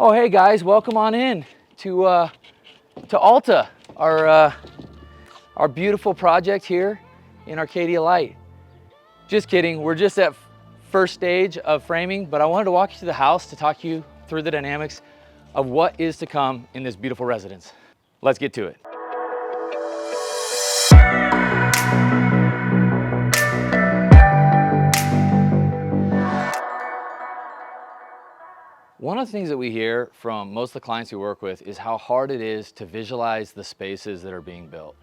Oh, hey guys, welcome on in to ALTA, our beautiful project here in Arcadia Light. Just kidding, we're just at first stage of framing, but I wanted to walk you through the house to talk you through the dynamics of what is to come in this beautiful residence. Let's get to it. One of the things that we hear from most of the clients we work with is how hard it is to visualize the spaces that are being built.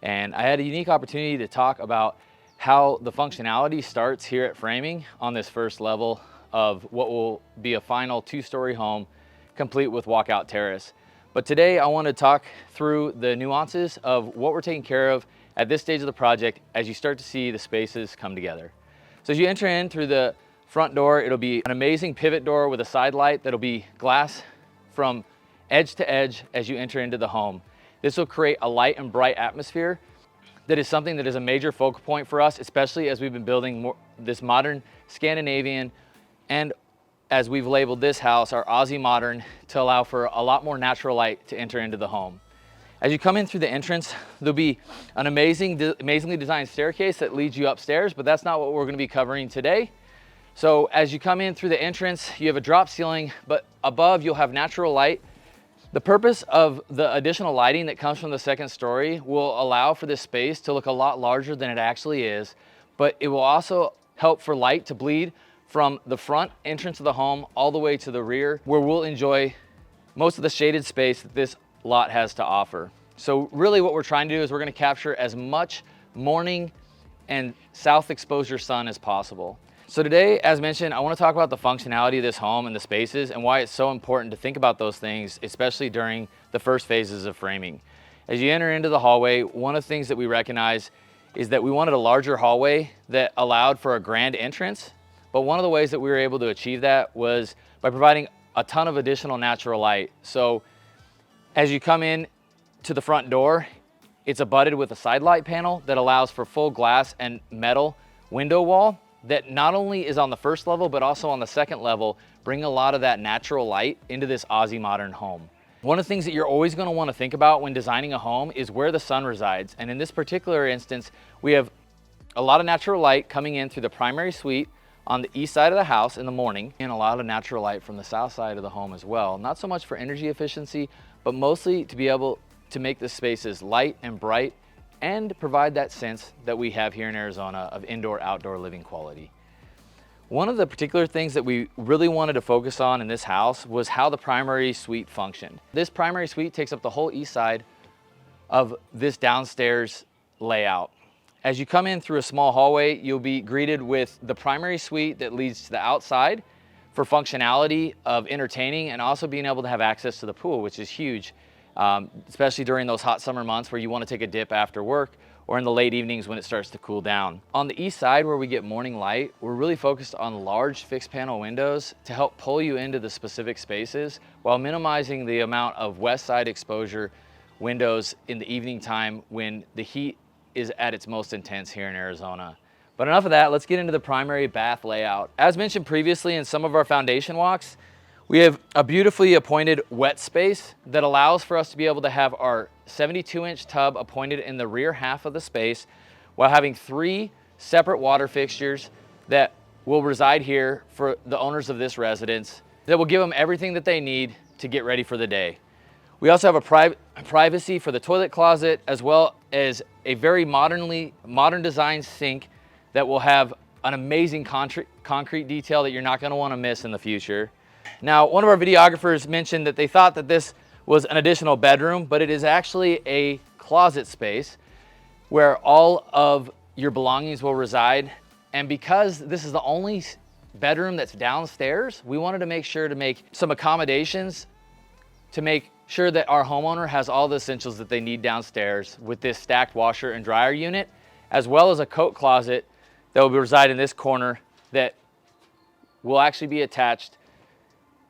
And I had a unique opportunity to talk about how the functionality starts here at framing on this first level of what will be a final 2-story home complete with walkout terrace. But today I want to talk through the nuances of what we're taking care of at this stage of the project as you start to see the spaces come together. So as you enter in through the front door, it'll be an amazing pivot door with a side light that'll be glass from edge to edge as you enter into the home. This will create a light and bright atmosphere that is something that is a major focal point for us, especially as we've been building this modern Scandinavian, and as we've labeled this house, our Aussie Modern, to allow for a lot more natural light to enter into the home. As you come in through the entrance, there'll be an amazingly designed staircase that leads you upstairs, but that's not what we're going to be covering today. So as you come in through the entrance, you have a drop ceiling, but above you'll have natural light. The purpose of the additional lighting that comes from the second story will allow for this space to look a lot larger than it actually is, but it will also help for light to bleed from the front entrance of the home all the way to the rear, where we'll enjoy most of the shaded space that this lot has to offer. So really what we're trying to do is we're going to capture as much morning and south exposure sun as possible. So today, as mentioned, I want to talk about the functionality of this home and the spaces and why it's so important to think about those things, especially during the first phases of framing. As you enter into the hallway, one of the things that we recognize is that we wanted a larger hallway that allowed for a grand entrance, but one of the ways that we were able to achieve that was by providing a ton of additional natural light. So as you come in to the front door, it's abutted with a side light panel that allows for full glass and metal window wall that not only is on the first level, but also on the second level, bring a lot of that natural light into this Aussie Modern home. One of the things that you're always going to want to think about when designing a home is where the sun resides. And in this particular instance, we have a lot of natural light coming in through the primary suite on the east side of the house in the morning, and a lot of natural light from the south side of the home as well. Not so much for energy efficiency, but mostly to be able to make the spaces light and bright and provide that sense that we have here in Arizona of indoor-outdoor living quality. One of the particular things that we really wanted to focus on in this house was how the primary suite functioned. This primary suite takes up the whole east side of this downstairs layout. As you come in through a small hallway, you'll be greeted with the primary suite that leads to the outside for functionality of entertaining and also being able to have access to the pool, which is huge. Especially during those hot summer months where you want to take a dip after work or in the late evenings when it starts to cool down. On the east side where we get morning light, we're really focused on large fixed panel windows to help pull you into the specific spaces while minimizing the amount of west side exposure windows in the evening time when the heat is at its most intense here in Arizona. But enough of that, let's get into the primary bath layout. As mentioned previously in some of our foundation walks, we have a beautifully appointed wet space that allows for us to be able to have our 72-inch tub appointed in the rear half of the space while having 3 separate water fixtures that will reside here for the owners of this residence that will give them everything that they need to get ready for the day. We also have a privacy for the toilet closet as well as a very modern design sink that will have an amazing concrete detail that you're not going to want to miss in the future. Now, one of our videographers mentioned that they thought that this was an additional bedroom, but it is actually a closet space where all of your belongings will reside. And because this is the only bedroom that's downstairs, we wanted to make sure to make some accommodations to make sure that our homeowner has all the essentials that they need downstairs with this stacked washer and dryer unit, as well as a coat closet that will reside in this corner that will actually be attached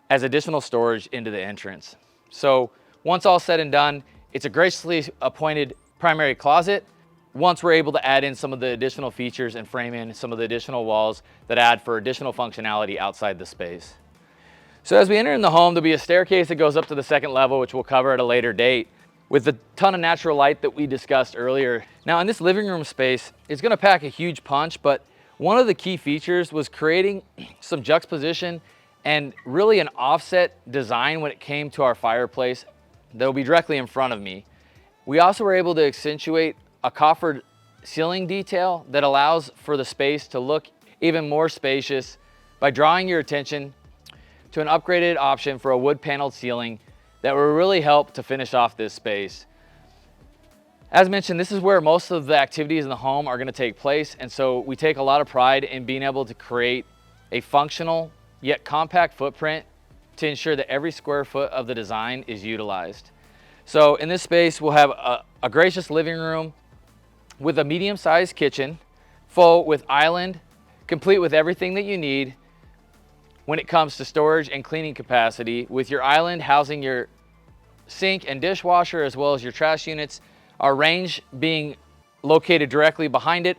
as additional storage into the entrance. So once all said and done, it's a graciously appointed primary closet. Once we're able to add in some of the additional features and frame in some of the additional walls that add for additional functionality outside the space. So as we enter in the home, there'll be a staircase that goes up to the second level, which we'll cover at a later date, with the ton of natural light that we discussed earlier. Now in this living room space, it's gonna pack a huge punch, but one of the key features was creating some juxtaposition and really an offset design when it came to our fireplace that will be directly in front of me. We also were able to accentuate a coffered ceiling detail that allows for the space to look even more spacious by drawing your attention to an upgraded option for a wood paneled ceiling that will really help to finish off this space. As mentioned, this is where most of the activities in the home are going to take place, and so we take a lot of pride in being able to create a functional yet compact footprint to ensure that every square foot of the design is utilized. So in this space, we'll have a gracious living room with a medium-sized kitchen, full with island, complete with everything that you need when it comes to storage and cleaning capacity, with your island housing your sink and dishwasher as well as your trash units, our range being located directly behind it,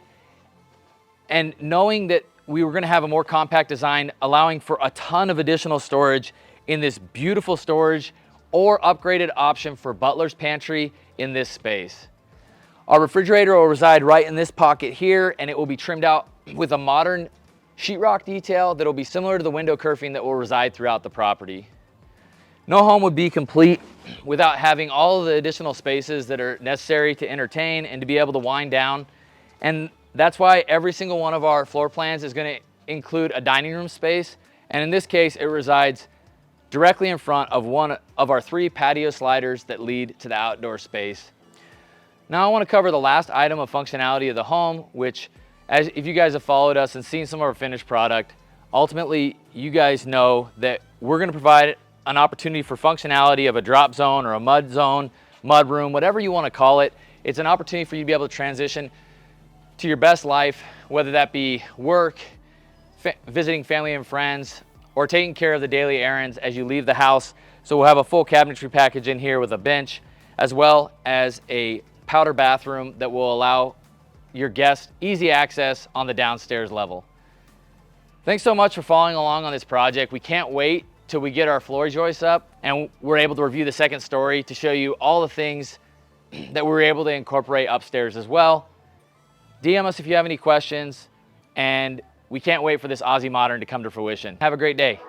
and knowing that we were going to have a more compact design, allowing for a ton of additional storage in this beautiful storage or upgraded option for butler's pantry in this space. Our refrigerator will reside right in this pocket here, and it will be trimmed out with a modern sheetrock detail that will be similar to the window curving that will reside throughout the property. No home would be complete without having all of the additional spaces that are necessary to entertain and to be able to wind down. And that's why every single one of our floor plans is going to include a dining room space. And in this case, it resides directly in front of one of our 3 patio sliders that lead to the outdoor space. Now I want to cover the last item of functionality of the home, which, as if you guys have followed us and seen some of our finished product, ultimately you guys know that we're going to provide an opportunity for functionality of a drop zone or a mud zone, mud room, whatever you want to call it. It's an opportunity for you to be able to transition to your best life, whether that be work, visiting family and friends, or taking care of the daily errands as you leave the house. So we'll have a full cabinetry package in here with a bench, as well as a powder bathroom that will allow your guests easy access on the downstairs level. Thanks so much for following along on this project. We can't wait till we get our floor joists up and we're able to review the second story to show you all the things that we were able to incorporate upstairs as well. DM us if you have any questions, and we can't wait for this Aussie Modern to come to fruition. Have a great day.